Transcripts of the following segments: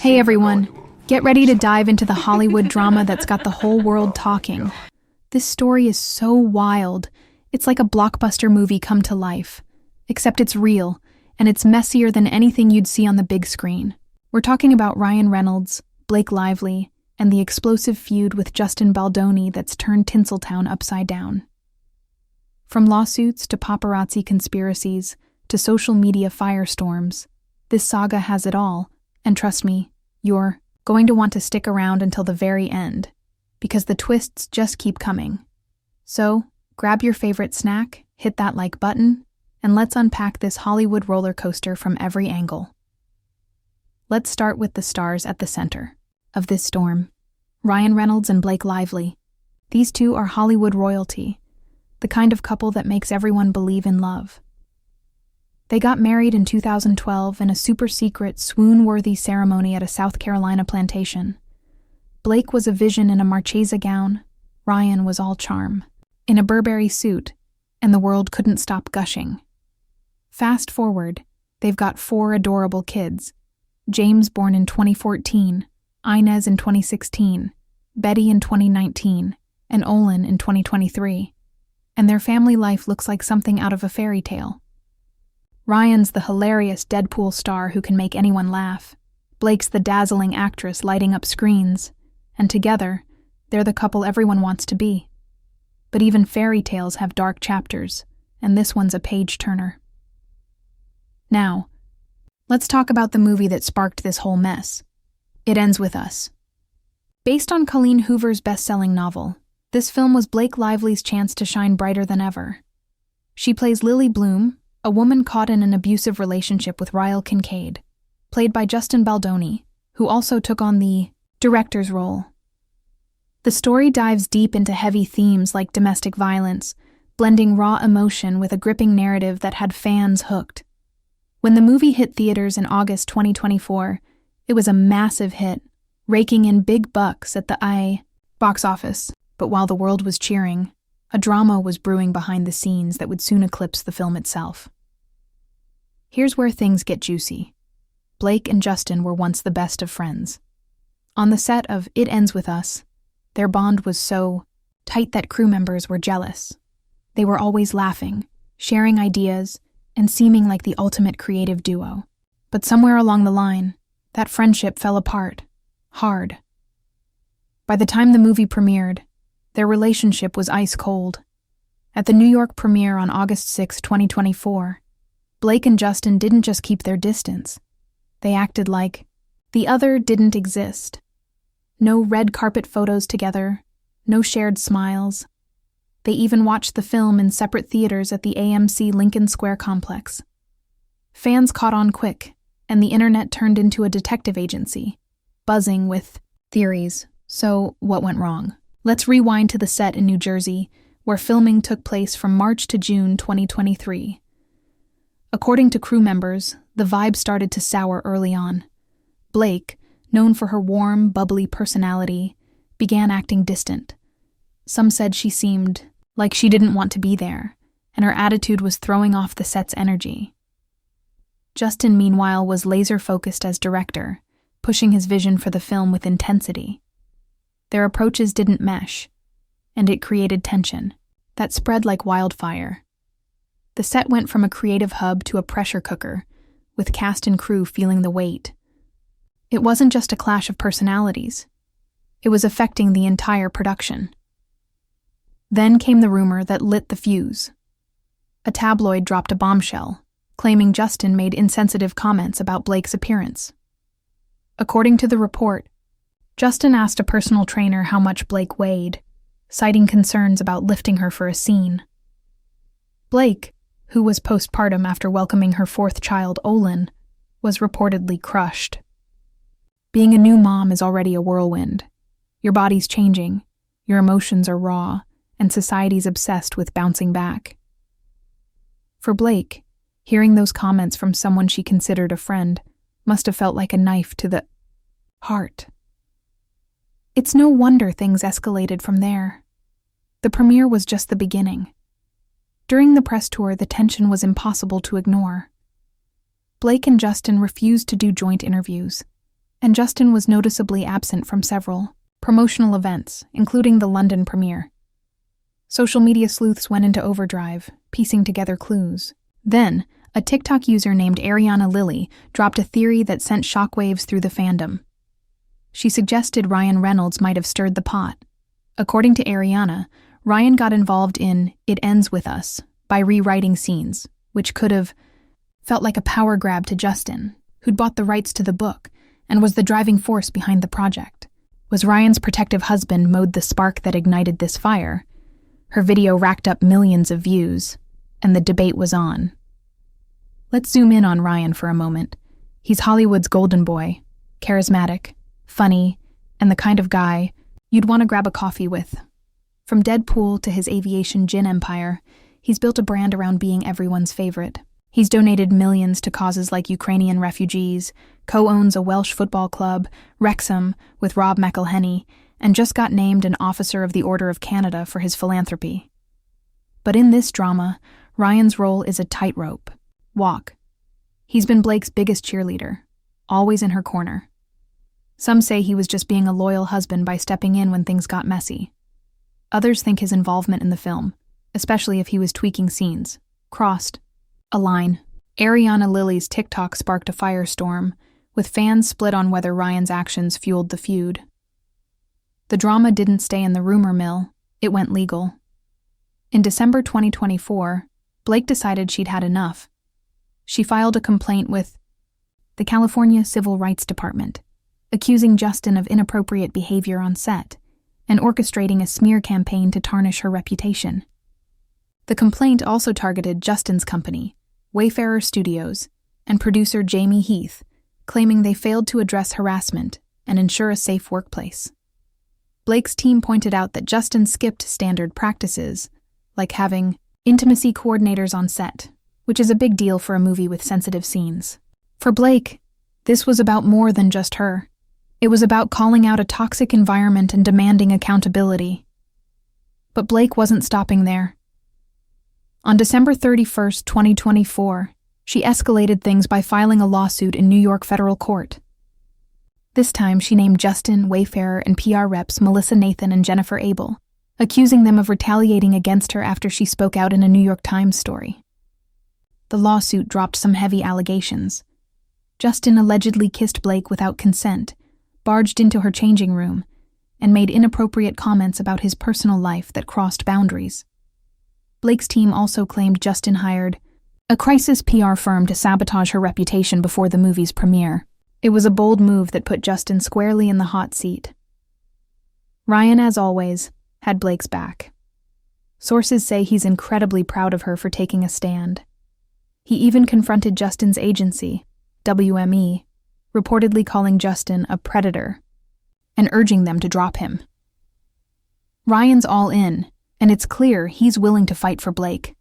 Hey everyone, get ready to dive into the Hollywood drama that's got the whole world talking. This story is so wild, it's like a blockbuster movie come to life. Except it's real, and it's messier than anything you'd see on the big screen. We're talking about Ryan Reynolds, Blake Lively, and the explosive feud with Justin Baldoni that's turned Tinseltown upside down. From lawsuits to paparazzi conspiracies to social media firestorms, this saga has it all, and trust me, you're going to want to stick around until the very end, because the twists just keep coming. So, grab your favorite snack, hit that like button, and let's unpack this Hollywood roller coaster from every angle. Let's start with the stars at the center of this storm, Ryan Reynolds and Blake Lively. These two are Hollywood royalty, the kind of couple that makes everyone believe in love. They got married in 2012 in a super-secret, swoon-worthy ceremony at a South Carolina plantation. Blake was a vision in a Marchesa gown. Ryan was all charm, in a Burberry suit, and the world couldn't stop gushing. Fast forward, they've got 4 adorable kids. James born in 2014, Inez in 2016, Betty in 2019, and Olin in 2023. And their family life looks like something out of a fairy tale. Ryan's the hilarious Deadpool star who can make anyone laugh. Blake's the dazzling actress lighting up screens. And together, they're the couple everyone wants to be. But even fairy tales have dark chapters, and this one's a page-turner. Now, let's talk about the movie that sparked this whole mess. It Ends With Us. Based on Colleen Hoover's best-selling novel, this film was Blake Lively's chance to shine brighter than ever. She plays Lily Bloom, a woman caught in an abusive relationship with Ryle Kincaid, played by Justin Baldoni, who also took on the director's role. The story dives deep into heavy themes like domestic violence, blending raw emotion with a gripping narrative that had fans hooked. When the movie hit theaters in August 2024, it was a massive hit, raking in big bucks at the box office. But while the world was cheering, a drama was brewing behind the scenes that would soon eclipse the film itself. Here's where things get juicy. Blake and Justin were once the best of friends. On the set of It Ends With Us, their bond was so tight that crew members were jealous. They were always laughing, sharing ideas, and seeming like the ultimate creative duo. But somewhere along the line, that friendship fell apart, hard. By the time the movie premiered, their relationship was ice cold. At the New York premiere on August 6, 2024, Blake and Justin didn't just keep their distance. They acted like the other didn't exist. No red carpet photos together, no shared smiles. They even watched the film in separate theaters at the AMC Lincoln Square complex. Fans caught on quick, and the internet turned into a detective agency, buzzing with theories. So, what went wrong? Let's rewind to the set in New Jersey, where filming took place from March to June 2023. According to crew members, the vibe started to sour early on. Blake, known for her warm, bubbly personality, began acting distant. Some said she seemed like she didn't want to be there, and her attitude was throwing off the set's energy. Justin, meanwhile, was laser-focused as director, pushing his vision for the film with intensity. Their approaches didn't mesh, and it created tension that spread like wildfire. The set went from a creative hub to a pressure cooker, with cast and crew feeling the weight. It wasn't just a clash of personalities. It was affecting the entire production. Then came the rumor that lit the fuse. A tabloid dropped a bombshell, claiming Justin made insensitive comments about Blake's appearance. According to the report, Justin asked a personal trainer how much Blake weighed, citing concerns about lifting her for a scene. Blake, who was postpartum after welcoming her 4th child, Olin, was reportedly crushed. Being a new mom is already a whirlwind. Your body's changing, your emotions are raw, and society's obsessed with bouncing back. For Blake, hearing those comments from someone she considered a friend must have felt like a knife to the heart. It's no wonder things escalated from there. The premiere was just the beginning. During the press tour, the tension was impossible to ignore. Blake and Justin refused to do joint interviews, and Justin was noticeably absent from several promotional events, including the London premiere. Social media sleuths went into overdrive, piecing together clues. Then, a TikTok user named Ariana Lilly dropped a theory that sent shockwaves through the fandom. She suggested Ryan Reynolds might have stirred the pot. According to Ariana, Ryan got involved in It Ends With Us by rewriting scenes, which could have felt like a power grab to Justin, who'd bought the rights to the book and was the driving force behind the project. Was Ryan's protective husband mode the spark that ignited this fire? Her video racked up millions of views, and the debate was on. Let's zoom in on Ryan for a moment. He's Hollywood's golden boy, charismatic, funny, and the kind of guy you'd want to grab a coffee with. From Deadpool to his aviation gin empire, he's built a brand around being everyone's favorite. He's donated millions to causes like Ukrainian refugees, co-owns a Welsh football club, Wrexham, with Rob McElhenney, and just got named an Officer of the Order of Canada for his philanthropy. But in this drama, Ryan's role is a tightrope walk. He's been Blake's biggest cheerleader, always in her corner. Some say he was just being a loyal husband by stepping in when things got messy. Others think his involvement in the film, especially if he was tweaking scenes, crossed a line. Ariana Lilly's TikTok sparked a firestorm, with fans split on whether Ryan's actions fueled the feud. The drama didn't stay in the rumor mill, it went legal. In December 2024, Blake decided she'd had enough. She filed a complaint with the California Civil Rights Department, accusing Justin of inappropriate behavior on set and orchestrating a smear campaign to tarnish her reputation. The complaint also targeted Justin's company, Wayfarer Studios, and producer Jamie Heath, claiming they failed to address harassment and ensure a safe workplace. Blake's team pointed out that Justin skipped standard practices, like having intimacy coordinators on set, which is a big deal for a movie with sensitive scenes. For Blake, this was about more than just her. It was about calling out a toxic environment and demanding accountability. But Blake wasn't stopping there. On December 31st, 2024, she escalated things by filing a lawsuit in New York federal court. This time, she named Justin, Wayfarer, and PR reps Melissa Nathan and Jennifer Abel, accusing them of retaliating against her after she spoke out in a New York Times story. The lawsuit dropped some heavy allegations. Justin allegedly kissed Blake without consent, barged into her changing room, and made inappropriate comments about his personal life that crossed boundaries. Blake's team also claimed Justin hired a crisis PR firm to sabotage her reputation before the movie's premiere. It was a bold move that put Justin squarely in the hot seat. Ryan, as always, had Blake's back. Sources say he's incredibly proud of her for taking a stand. He even confronted Justin's agency, WME, reportedly calling Justin a predator and urging them to drop him. Ryan's all in, and it's clear he's willing to fight for Blake.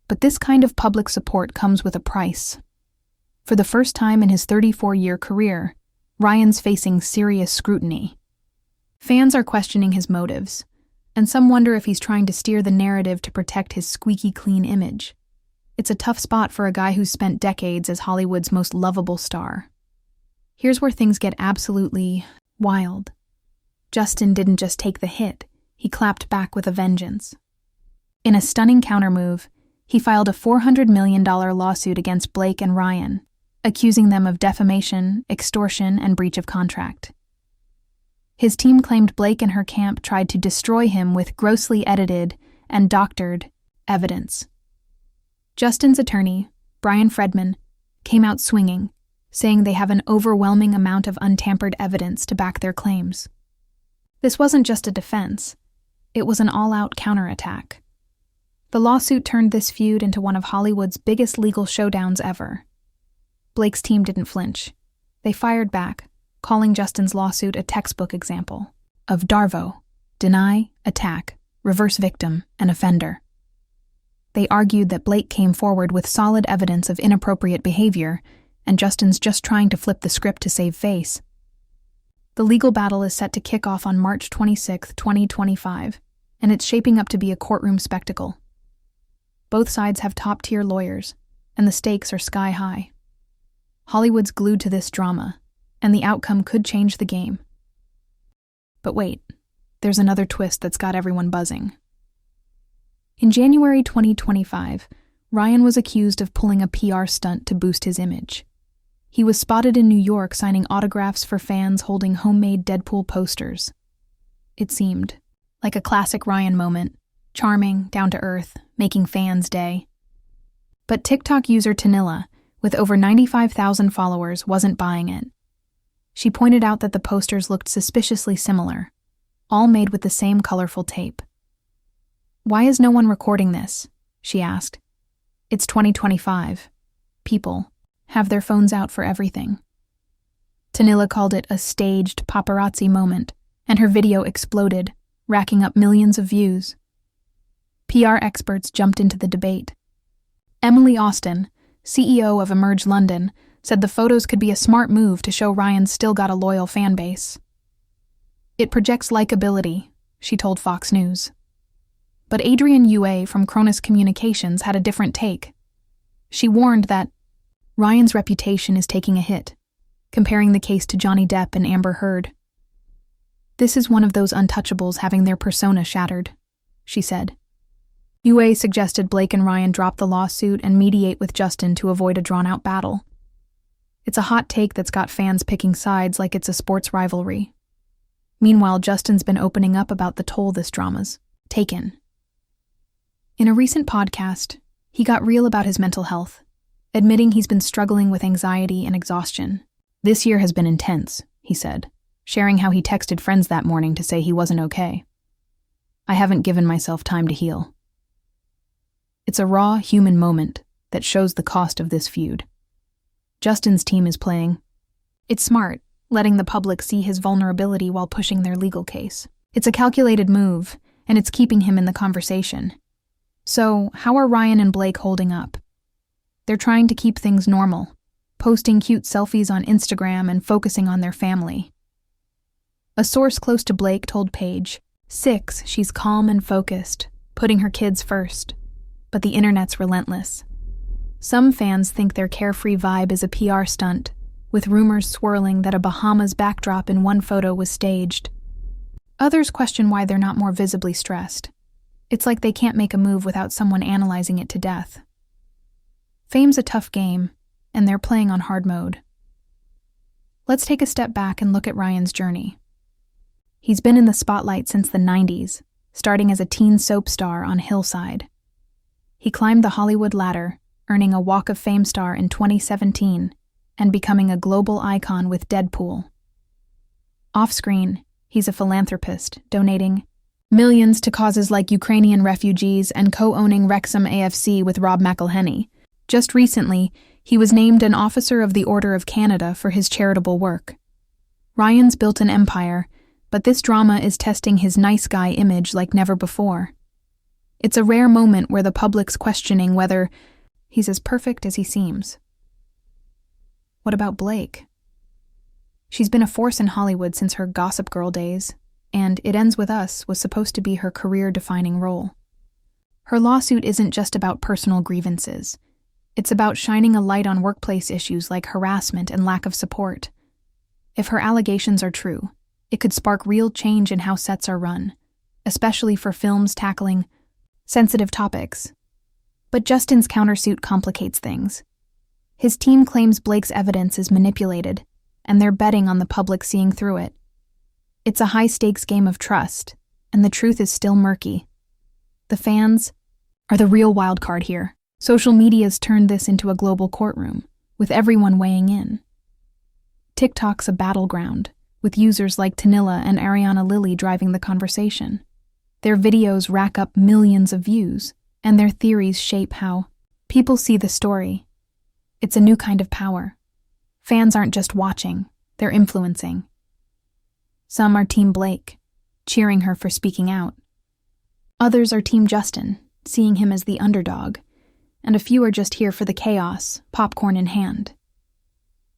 But this kind of public support comes with a price. For the first time in his 34-year career, Ryan's facing serious scrutiny. Fans are questioning his motives, and some wonder if he's trying to steer the narrative to protect his squeaky clean image. It's a tough spot for a guy who's spent decades as Hollywood's most lovable star. Here's where things get absolutely wild. Justin didn't just take the hit, he clapped back with a vengeance. In a stunning countermove, he filed a $400 million lawsuit against Blake and Ryan, accusing them of defamation, extortion, and breach of contract. His team claimed Blake and her camp tried to destroy him with grossly edited and doctored evidence. Justin's attorney, Brian Fredman, came out swinging, saying they have an overwhelming amount of untampered evidence to back their claims. This wasn't just a defense, it was an all-out counterattack. The lawsuit turned this feud into one of Hollywood's biggest legal showdowns ever. Blake's team didn't flinch. They fired back, calling Justin's lawsuit a textbook example of DARVO, deny, attack, reverse victim, and offender. They argued that Blake came forward with solid evidence of inappropriate behavior, and Justin's just trying to flip the script to save face. The legal battle is set to kick off on March 26, 2025, and it's shaping up to be a courtroom spectacle. Both sides have top-tier lawyers, and the stakes are sky-high. Hollywood's glued to this drama, and the outcome could change the game. But wait, there's another twist that's got everyone buzzing. In January 2025, Ryan was accused of pulling a PR stunt to boost his image. He was spotted in New York signing autographs for fans holding homemade Deadpool posters. It seemed like a classic Ryan moment, charming, down to earth, making fans' day. But TikTok user Tanilla, with over 95,000 followers, wasn't buying it. She pointed out that the posters looked suspiciously similar, all made with the same colorful tape. "Why is no one recording this?" she asked. "It's 2025. People have their phones out for everything." Tanilla called it a staged paparazzi moment, and her video exploded, racking up millions of views. PR experts jumped into the debate. Emily Austin, CEO of Emerge London, said the photos could be a smart move to show Ryan's still got a loyal fan base. "It projects likability," she told Fox News. But Adrienne Yue from Cronus Communications had a different take. She warned that Ryan's reputation is taking a hit, comparing the case to Johnny Depp and Amber Heard. "This is one of those untouchables having their persona shattered," she said. Yue suggested Blake and Ryan drop the lawsuit and mediate with Justin to avoid a drawn-out battle. It's a hot take that's got fans picking sides like it's a sports rivalry. Meanwhile, Justin's been opening up about the toll this drama's taken. In a recent podcast, he got real about his mental health, admitting he's been struggling with anxiety and exhaustion. "This year has been intense," he said, sharing how he texted friends that morning to say he wasn't okay. "I haven't given myself time to heal." It's a raw, human moment that shows the cost of this feud. Justin's team is playing. It's smart, letting the public see his vulnerability while pushing their legal case. It's a calculated move, and it's keeping him in the conversation. So, how are Ryan and Blake holding up? They're trying to keep things normal, posting cute selfies on Instagram and focusing on their family. A source close to Blake told Paige, she's calm and focused, putting her kids first. But the internet's relentless. Some fans think their carefree vibe is a PR stunt, with rumors swirling that a Bahamas backdrop in one photo was staged. Others question why they're not more visibly stressed. It's like they can't make a move without someone analyzing it to death. Fame's a tough game, and they're playing on hard mode. Let's take a step back and look at Ryan's journey. He's been in the spotlight since the 90s, starting as a teen soap star on Hillside. He climbed the Hollywood ladder, earning a Walk of Fame star in 2017 and becoming a global icon with Deadpool. Off-screen, he's a philanthropist, donating millions to causes like Ukrainian refugees and co-owning Wrexham AFC with Rob McElhenney. Just recently, he was named an Officer of the Order of Canada for his charitable work. Ryan's built an empire, but this drama is testing his nice guy image like never before. It's a rare moment where the public's questioning whether he's as perfect as he seems. What about Blake? She's been a force in Hollywood since her Gossip Girl days, and It Ends With Us was supposed to be her career-defining role. Her lawsuit isn't just about personal grievances. It's about shining a light on workplace issues like harassment and lack of support. If her allegations are true, it could spark real change in how sets are run, especially for films tackling sensitive topics. But Justin's countersuit complicates things. His team claims Blake's evidence is manipulated, and they're betting on the public seeing through it. It's a high-stakes game of trust, and the truth is still murky. The fans are the real wild card here. Social media's turned this into a global courtroom, with everyone weighing in. TikTok's a battleground, with users like Tanilla and Ariana Lilly driving the conversation. Their videos rack up millions of views, and their theories shape how people see the story. It's a new kind of power. Fans aren't just watching, they're influencing. Some are Team Blake, cheering her for speaking out. Others are Team Justin, seeing him as the underdog, and a few are just here for the chaos, popcorn in hand.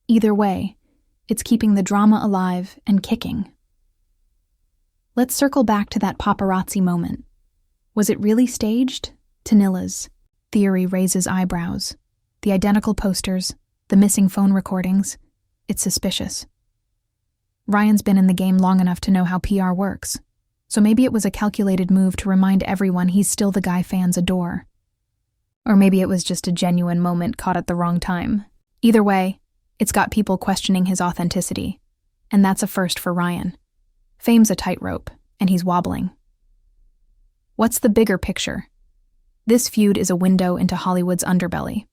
Either way, it's keeping the drama alive and kicking. Let's circle back to that paparazzi moment. Was it really staged? Tanilla's theory raises eyebrows. The identical posters, the missing phone recordings, it's suspicious. Ryan's been in the game long enough to know how PR works, so maybe it was a calculated move to remind everyone he's still the guy fans adore. Or maybe it was just a genuine moment caught at the wrong time. Either way, it's got people questioning his authenticity, and that's a first for Ryan. Fame's a tightrope, and he's wobbling. What's the bigger picture? This feud is a window into Hollywood's underbelly.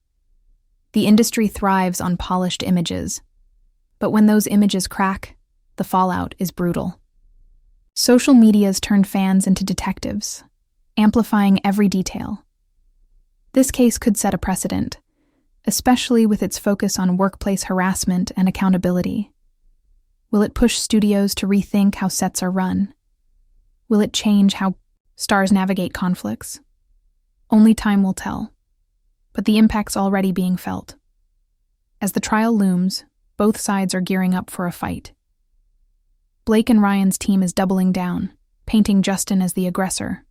The industry thrives on polished images, but when those images crack, the fallout is brutal. Social media's turned fans into detectives, amplifying every detail. This case could set a precedent, especially with its focus on workplace harassment and accountability. Will it push studios to rethink how sets are run? Will it change how stars navigate conflicts? Only time will tell, but the impact's already being felt. As the trial looms, both sides are gearing up for a fight. Blake and Ryan's team is doubling down, painting Justin as the aggressor.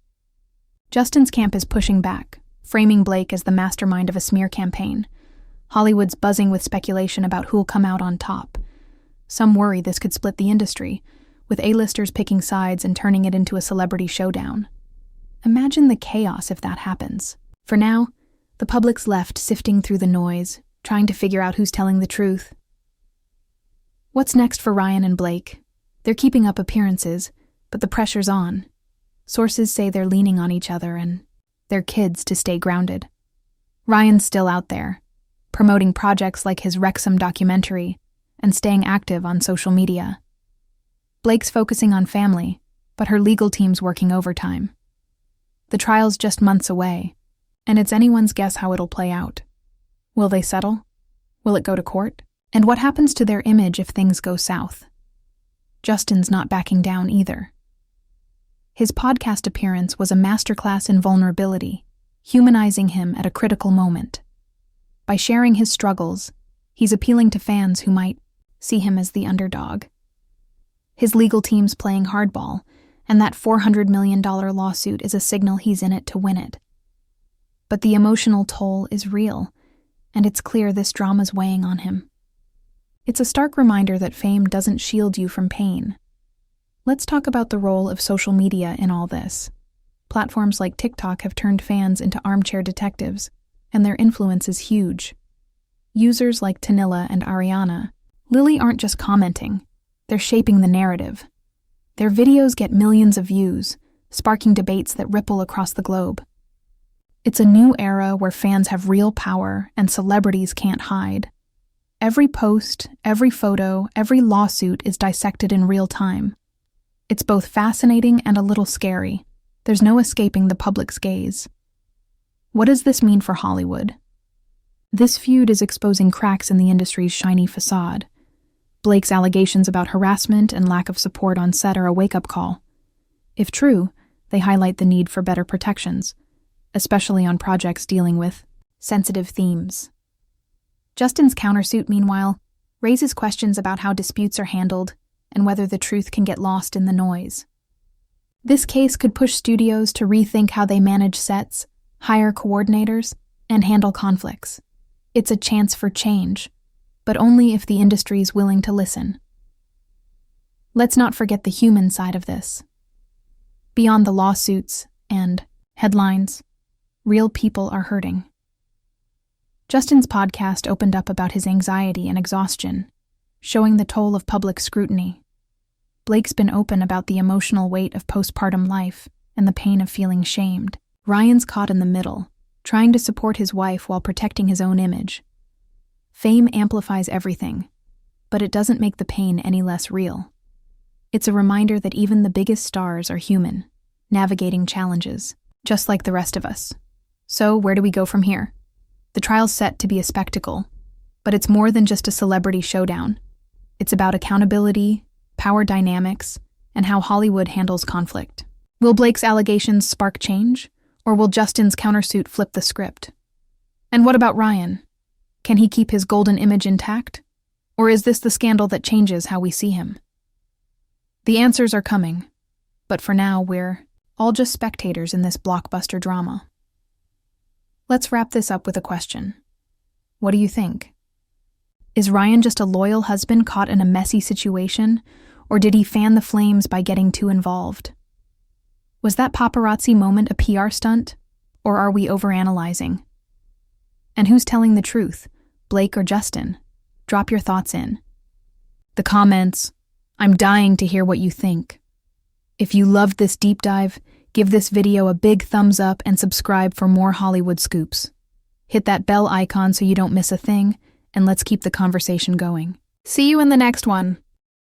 Justin's camp is pushing back, framing Blake as the mastermind of a smear campaign. Hollywood's buzzing with speculation about who'll come out on top. Some worry this could split the industry, with A-listers picking sides and turning it into a celebrity showdown. Imagine the chaos if that happens. For now, the public's left sifting through the noise, trying to figure out who's telling the truth. What's next for Ryan and Blake? They're keeping up appearances, but the pressure's on. Sources say they're leaning on each other and their kids to stay grounded. Ryan's still out there, promoting projects like his Wrexham documentary and staying active on social media. Blake's focusing on family, but her legal team's working overtime. The trial's just months away, and it's anyone's guess how it'll play out. Will they settle? Will it go to court? And what happens to their image if things go south? Justin's not backing down either. His podcast appearance was a masterclass in vulnerability, humanizing him at a critical moment. By sharing his struggles, he's appealing to fans who might see him as the underdog. His legal team's playing hardball, and that $400 million lawsuit is a signal he's in it to win it. But the emotional toll is real, and it's clear this drama's weighing on him. It's a stark reminder that fame doesn't shield you from pain. Let's talk about the role of social media in all this. Platforms like TikTok have turned fans into armchair detectives, and their influence is huge. Users like Tanilla and Ariana, Lily aren't just commenting, they're shaping the narrative. Their videos get millions of views, sparking debates that ripple across the globe. It's a new era where fans have real power and celebrities can't hide. Every post, every photo, every lawsuit is dissected in real time. It's both fascinating and a little scary. There's no escaping the public's gaze. What does this mean for Hollywood? This feud is exposing cracks in the industry's shiny facade. Blake's allegations about harassment and lack of support on set are a wake-up call. If true, they highlight the need for better protections, especially on projects dealing with sensitive themes. Justin's countersuit, meanwhile, raises questions about how disputes are handled and whether the truth can get lost in the noise. This case could push studios to rethink how they manage sets, hire coordinators, and handle conflicts. It's a chance for change, but only if the industry's willing to listen. Let's not forget the human side of this. Beyond the lawsuits and headlines, real people are hurting. Justin's podcast opened up about his anxiety and exhaustion, showing the toll of public scrutiny. Blake's been open about the emotional weight of postpartum life and the pain of feeling shamed. Ryan's caught in the middle, trying to support his wife while protecting his own image. Fame amplifies everything, but it doesn't make the pain any less real. It's a reminder that even the biggest stars are human, navigating challenges, just like the rest of us. So, where do we go from here? The trial's set to be a spectacle, but it's more than just a celebrity showdown. It's about accountability, power dynamics, and how Hollywood handles conflict. Will Blake's allegations spark change, or will Justin's countersuit flip the script? And what about Ryan? Can he keep his golden image intact? Or is this the scandal that changes how we see him? The answers are coming, but for now we're all just spectators in this blockbuster drama. Let's wrap this up with a question. What do you think? Is Ryan just a loyal husband caught in a messy situation, Or did he fan the flames by getting too involved? Was that paparazzi moment a PR stunt? Or are we overanalyzing? And who's telling the truth, Blake or Justin? Drop your thoughts in the comments. I'm dying to hear what you think. If you loved this deep dive, give this video a big thumbs up and subscribe for more Hollywood scoops. Hit that bell icon so you don't miss a thing, and let's keep the conversation going. See you in the next one.